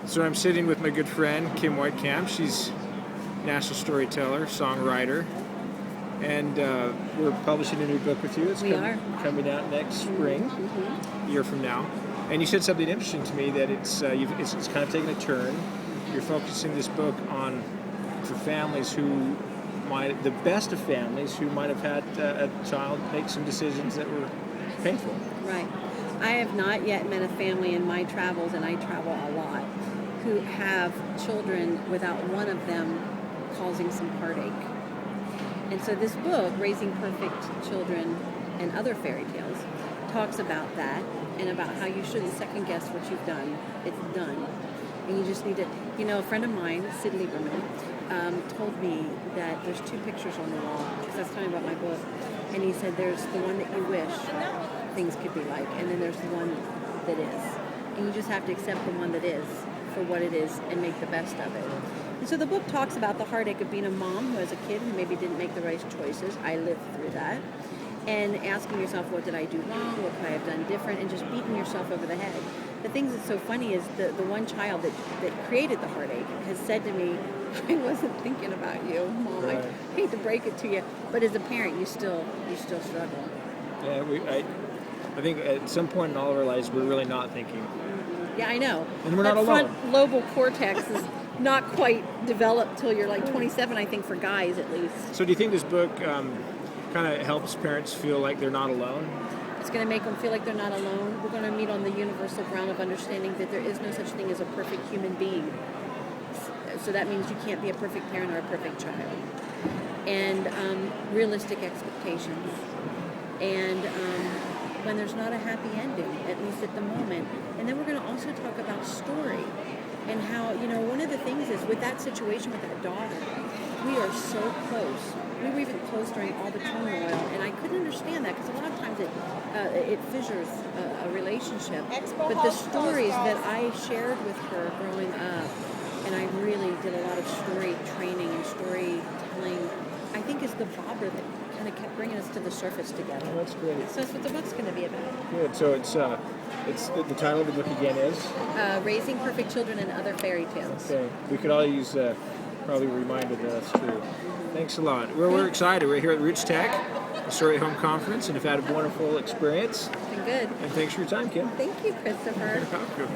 So I'm sitting with my good friend, Kim Weitcamp. She's a national storyteller, songwriter, and we're publishing a new book with you. It's coming out next spring, a year from now. And you said something interesting to me, that it's kind of taken a turn. You're focusing this book on for families who the best of families who might have had a child make some decisions that were painful. Right. I have not yet met a family in my travels, and I travel a lot, who have children without one of them causing some heartache. And so this book, Raising Perfect Children and Other Fairy Tales, talks about that and about how you shouldn't second guess what you've done. It's done. And you just need to, a friend of mine, Sid Lieberman, told me that there's two pictures on the wall, because I was telling him about my book, and he said there's the one that you wish things could be like, and then there's the one that is. And you just have to accept the one that is for what it is and make the best of it. And so the book talks about the heartache of being a mom who has a kid who maybe didn't make the right choices. I lived through that. And asking yourself, what did I do wrong? What could I have done different? And just beating yourself over the head. The thing that's so funny is the one child that created the heartache has said to me, I wasn't thinking about you, Mom. Right. I hate to break it to you, but as a parent, you still struggle. Yeah, I think at some point in all of our lives, we're really not thinking. Yeah, I know. And we're not alone. Front lobal cortex is not quite developed till you're like 27, I think, for guys at least. So do you think this book kind of helps parents feel like they're not alone? It's going to make them feel like they're not alone. We're going to meet on the universal ground of understanding that there is no such thing as a perfect human being. So that means you can't be a perfect parent or a perfect child. And realistic expectations. And when there's not a happy ending, at least at the moment. And then we're going to also talk about story. And how, one of the things is with that situation with that daughter, we are so close. We were even close during all the turmoil, and I couldn't understand that because a lot of times it fissures a relationship. But the stories that I shared with her growing up, and I really did a lot of story training and storytelling, I think is the bobber that kind of kept bringing us to the surface together. Oh, that's great. So that's what the book's going to be about. Good. So it's the title of the book again is? Raising Perfect Children and Other Fairy Tales. Okay. We could all use probably a reminder that that's true. Thanks a lot. We're excited. We're here at Rootstech, the Story at Home Conference, and have had a wonderful experience. It's been good. And thanks for your time, Kim. Thank you, Christopher. You're welcome.